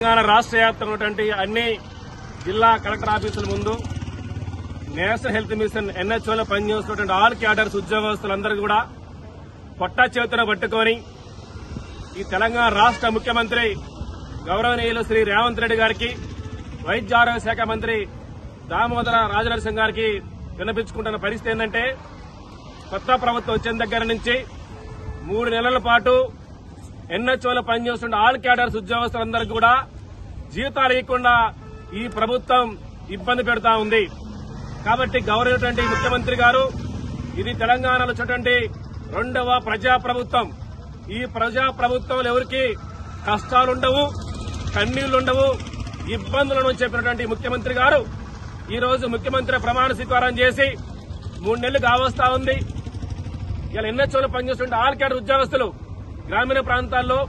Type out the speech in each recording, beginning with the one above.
తెలంగాణ రాష్ట్ర వ్యాప్తంగా ఉన్నటువంటి అన్ని జిల్లా కలెక్టర్ ఆఫీసుల ముందు నేషనల్ హెల్త్ మిషన్ ఎన్హెచ్ఓలో పనిచేస్తున్నటువంటి ఆల్ క్యాడర్స్ ఉద్యోగస్తులందరూ కూడా పొట్టా చేతున పట్టుకొని ఈ తెలంగాణ రాష్ట్ర ముఖ్యమంత్రి గౌరవనీయులు శ్రీ రేవంత్ రెడ్డి గారికి, వైద్య ఆరోగ్య శాఖ మంత్రి దామోదర రాజనరసింహ గారికి విన్నపించుకుంటున్న పరిస్థితి ఏంటంటే, కొత్త ప్రభుత్వం వచ్చిన దగ్గర నుంచి 3 నెలల పాటు ఎన్హెచ్ఓలో పనిచేస్తున్న ఆల్ క్యాడర్స్ ఉద్యోగస్తులందరికీ కూడా జీతాలు ఇవ్వకుండా ఈ ప్రభుత్వం ఇబ్బంది పెడతా ఉంది. కాబట్టి గౌరవటువంటి ముఖ్యమంత్రి గారు, ఇది తెలంగాణలో వచ్చేటువంటి 2వ ప్రజాప్రభుత్వం. ఈ ప్రజాప్రభుత్వంలో ఎవరికి కష్టాలుండవు, కన్నీళ్లుండవు, ఇబ్బందులను చెప్పినటువంటి ముఖ్యమంత్రి గారు ఈ రోజు ముఖ్యమంత్రి ప్రమాణ స్వీకారం చేసి 3 నెలలు కావస్తా ఉంది. ఇలా ఎన్హెచ్ఓలో పనిచేస్తున్న ఆల్ క్యాడర్ ఉద్యోగస్తులు గ్రామీణ ప్రాంతాల్లో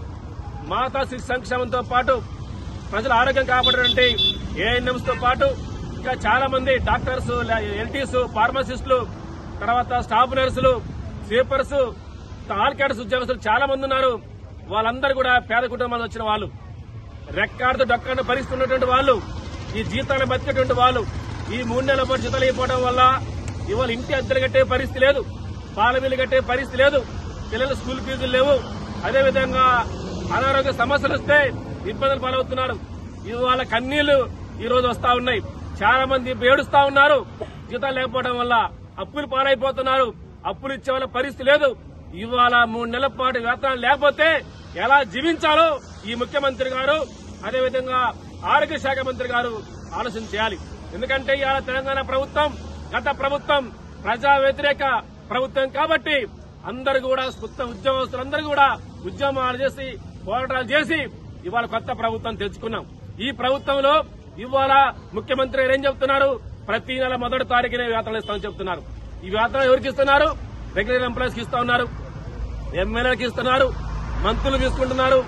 మాతా శిశు సంక్షేమంతో పాటు ప్రజల ఆరోగ్యం కాపాడేటువంటి ఏఎన్ఎంస్ తో పాటు ఇంకా చాలా మంది డాక్టర్స్, ఎల్టీస్, ఫార్మసిస్టులు, తర్వాత స్టాఫ్ నర్సులు, స్వీపర్స్, ఆల్ క్యాడర్స్ ఉద్యోగస్తులు చాలా మంది ఉన్నారు. వాళ్ళందరూ కూడా పేద కుటుంబాలు వచ్చిన వాళ్ళు, రెక్కాడుతూ డొక్కాడు పరిస్థితి ఉన్నటువంటి వాళ్ళు, ఈ జీతాలు బతికేటువంటి వాళ్ళు ఈ 3 నెలల పాటు జీతాలు అయిపోవడం వల్ల ఇవాళ ఇంటి అద్దెలు కట్టే పరిస్థితి లేదు, పాల బిల్లు కట్టే పరిస్థితి లేదు, పిల్లల స్కూల్ ఫీజులు లేవు. అదేవిధంగా అనారోగ్య సమస్యలు వస్తే ఇబ్బందులు పాలవుతున్నారు. ఇవాళ కన్నీళ్లు ఈ రోజు వస్తా ఉన్నాయి. చాలా మంది ఏడుస్తా ఉన్నారు. జీతాలు లేకపోవడం వల్ల అప్పులు పాలైపోతున్నారు. అప్పులు ఇచ్చే వాళ్ళ పరిస్థితి లేదు. ఇవాళ 3 నెలల పాటు వేతనాలు లేకపోతే ఎలా జీవించాలో ఈ ముఖ్యమంత్రి గారు, అదేవిధంగా ఆరోగ్య శాఖ మంత్రి గారు ఆలోచన చేయాలి. ఎందుకంటే ఇవాళ తెలంగాణ ప్రభుత్వం, గత ప్రభుత్వం ప్రజా వ్యతిరేక ప్రభుత్వం కాబట్టి అందరూ కూడా ఉద్యోగస్తులందరూ కూడా ఉద్యమాలు చేసి, పోరాటాలు చేసి ఇవాళ కొత్త ప్రభుత్వం తెచ్చుకున్నాం. ఈ ప్రభుత్వంలో ఇవాళ ముఖ్యమంత్రి ఏం చెప్తున్నారు? ప్రతి నెల మొదటి తారీఖునే వేతనాలు ఇస్తామని చెప్తున్నారు. ఈ వేతనాలు ఎవరికి ఇస్తున్నారు? రెగ్యులర్ ఎంప్లాయీస్ కి ఇస్తా ఉన్నారు, ఎమ్మెల్యేలకు ఇస్తున్నారు, మంత్రులు తీసుకుంటున్నారు.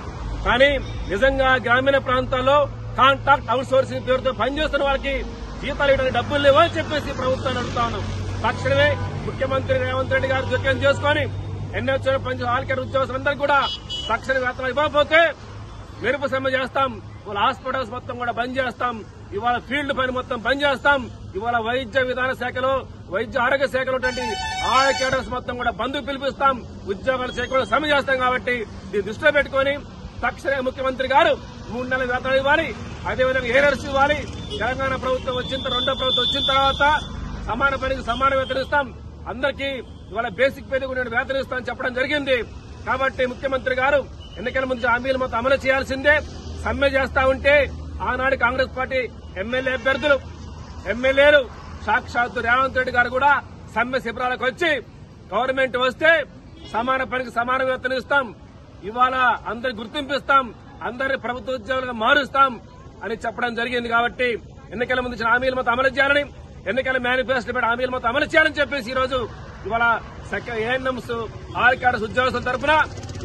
కానీ నిజంగా గ్రామీణ ప్రాంతాల్లో కాంట్రాక్ట్ అవుట్ సోర్సింగ్ పేరుతో పనిచేస్తున్న వాళ్ళకి జీతాలు ఇవ్వడానికి డబ్బులు లేవని చెప్పేసి ప్రభుత్వాన్ని అడుగుతా ఉన్నాం. తక్షణమే ముఖ్యమంత్రి రేవంత్ రెడ్డి గారు జోక్యం చేసుకుని ఎన్హెచ్ఓలో పనిచేసే ఆల్ క్యాడర్ ఉద్యోగస్తులందరూ కూడా తక్షణ వేతనాలు ఇవ్వకపోతే మెరుపు సమ్మె చేస్తాం. ఇవాళ హాస్పిటల్స్ మొత్తం కూడా బంద్ చేస్తాం. ఇవాళ ఫీల్డ్ పని మొత్తం బంద్ చేస్తాం. ఇవాళ వైద్య విధాన శాఖలో, వైద్య ఆరోగ్య శాఖలో ఆల్ క్యాడర్స్ మొత్తం కూడా బంద్ పిలిపిస్తాం. ఉద్యోగాల శాఖలో సమ్మె చేస్తాం. కాబట్టి దీన్ని దృష్టిలో పెట్టుకుని తక్షణమే ముఖ్యమంత్రి గారు 3 నెలల వేతనాలు ఇవ్వాలి. అదేవిధంగా ఏరర్స్ ఇవ్వాలి. తెలంగాణ ప్రభుత్వం వచ్చిన 2వ ప్రభుత్వం వచ్చిన తర్వాత సమాన పనికి సమాన వేతనం ఇస్తాం. అందరికీ ఇవాళ బేసిక్ పే కూడా వేతనం ఇస్తామని చెప్పడం జరిగింది. కాబట్టి ముఖ్యమంత్రి గారు ఎన్నికల ముందు హామీలు మొత్తం అమలు చేయాల్సిందే. సమ్మె చేస్తా ఉంటే ఆనాడు కాంగ్రెస్ పార్టీ ఎమ్మెల్యే అభ్యర్థులు, ఎమ్మెల్యేలు, సాక్షాత్తు రేవంత్ రెడ్డి గారు కూడా సమ్మె శిబిరాలకు వచ్చి గవర్నమెంట్ వస్తే సమాన పనికి సమాన వేతనం ఇస్తాం, ఇవాళ అందరి గుర్తింపు ఇస్తాం, అందరినీ ప్రభుత్వ ఉద్యోగులుగా మారుస్తాం అని చెప్పడం జరిగింది. కాబట్టి ఎన్నికల ముందు హామీలు మొత్తం అమలు చేయాలని, ఎన్నికల మేనిఫెస్టో పెట్టి హామీలు మొత్తం అమలు చేయాలని చెప్పేసి ఈ రోజు ఇవాళ ఏఎన్ఎంస్ ఆల్ క్యాడర్స్ ఉద్యోగస్తుల తరఫున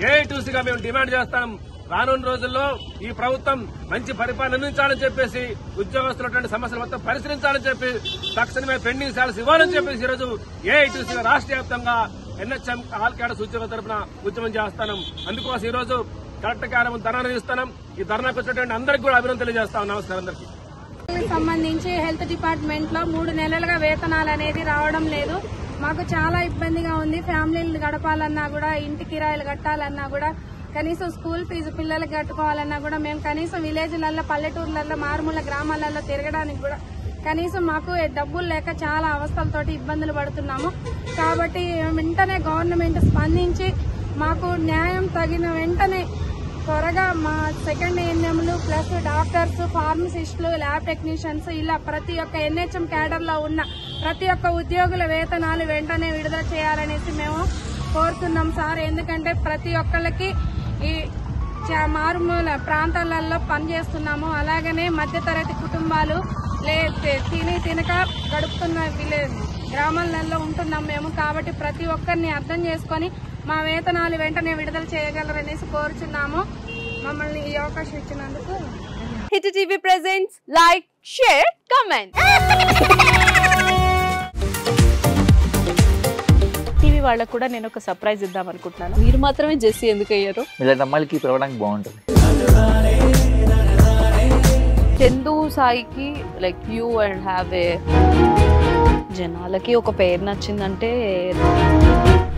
ఏఐటీసీగా మేము డిమాండ్ చేస్తాం. రానున్న రోజుల్లో ఈ ప్రభుత్వం మంచి పరిపాలన అందించాలని చెప్పేసి, ఉద్యోగస్తుల సమస్యలు మొత్తం పరిశీలించాలని చెప్పి తక్షణమే పెండింగ్ శాలరీస్ ఇవ్వాలని చెప్పేసి ఈ రోజు ఏఐటీసీగా రాష్ట్ర వ్యాప్తంగా ఎన్హెచ్ఎం ఆల్ క్యాడర్స్ ఉద్యోగుల తరఫున ఉద్యమం చేస్తాం. అందుకోసం ఈ రోజు కలెక్టర్ కార్యాలయం ధర్నా నిర్వహిస్తున్నాం. ఈ ధర్నాకు వచ్చినటువంటి అందరికీ కూడా అభినందనలు తెలియజేస్తాం. నమస్కారం అందరికీ. సంబంధించి హెల్త్ డిపార్ట్మెంట్ లో 3 నెలలుగా వేతనాలు అనేది రావడం లేదు. మాకు చాలా ఇబ్బందిగా ఉంది. ఫ్యామిలీలు గడపాలన్నా కూడా, ఇంటి కిరాయిలు కట్టాలన్నా కూడా, కనీసం స్కూల్ ఫీజు పిల్లలకి కట్టుకోవాలన్నా కూడా, మేము కనీసం విలేజ్లలో, పల్లెటూర్లలో, మారుమూల గ్రామాలలో తిరగడానికి కూడా కనీసం మాకు డబ్బులు లేక చాలా అవస్థలతోటి ఇబ్బందులు పడుతున్నాము. కాబట్టి వెంటనే గవర్నమెంట్ స్పందించి మాకు న్యాయం తగిన వెంటనే త్వరగా మా సెకండ్ ఏఎన్ఎంలు ప్లస్ డాక్టర్స్, ఫార్మసిస్టులు, ల్యాబ్ టెక్నీషియన్స్ ఇలా ప్రతి ఒక్క ఎన్హెచ్ఎం క్యాడర్ లో ఉన్న ప్రతి ఒక్క ఉద్యోగుల వేతనాలు వెంటనే విడుదల చేయాలనేసి మేము కోరుతున్నాం సార్. ఎందుకంటే ప్రతి ఒక్కళ్ళకి ఈ మారుమూల ప్రాంతాలలో పనిచేస్తున్నాము. అలాగనే మధ్యతరగతి కుటుంబాలు తినక గడుపుతున్న గ్రామాలలో ఉంటున్నాం మేము. కాబట్టి ప్రతి ఒక్కరిని అర్థం చేసుకుని మా వేతనాలు వెంటనే విడుదల చేయగలరనేసి కోరుచున్నాము. మమ్మల్ని ఈ అవకాశం ఇచ్చినందుకు. Hit TV presents like, share, comment. TV వాళ్ళకు కూడా నేను ఒక సర్ప్రైజ్ ఇద్దాం అనుకుంటున్నాను. మీరు మాత్రమే జెస్సీ ఎందుకు అయ్యారు? ఇలాంటి అమ్మాయిలకి పిలవడానికి బాగుంటుంది. సాయికి like you and have a జనాలకి ఒక పేరు నచ్చిందంటే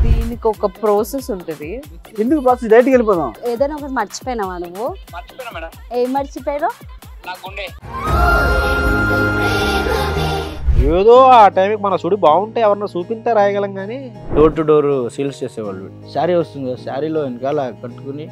దీనికి ఒక ప్రాసెస్ ఉంటుంది. ఎందుకు బాక్స్ డైరెక్ట్కి వెళ్ళిపోదాం. ఏదైనా ఒకటి మర్చిపోయినావా నువ్వు? ఏం మర్చిపోయావు? ఏదో ఆ టైంకి మన సుడి బాగుంటే ఎవరన్నా చూపిస్తే రాయగలం కానీ డోర్ టు డోర్ సేల్స్ చేసేవాళ్ళు. శారీ వస్తుంది కదా, శారీలో వెనకాల కట్టుకుని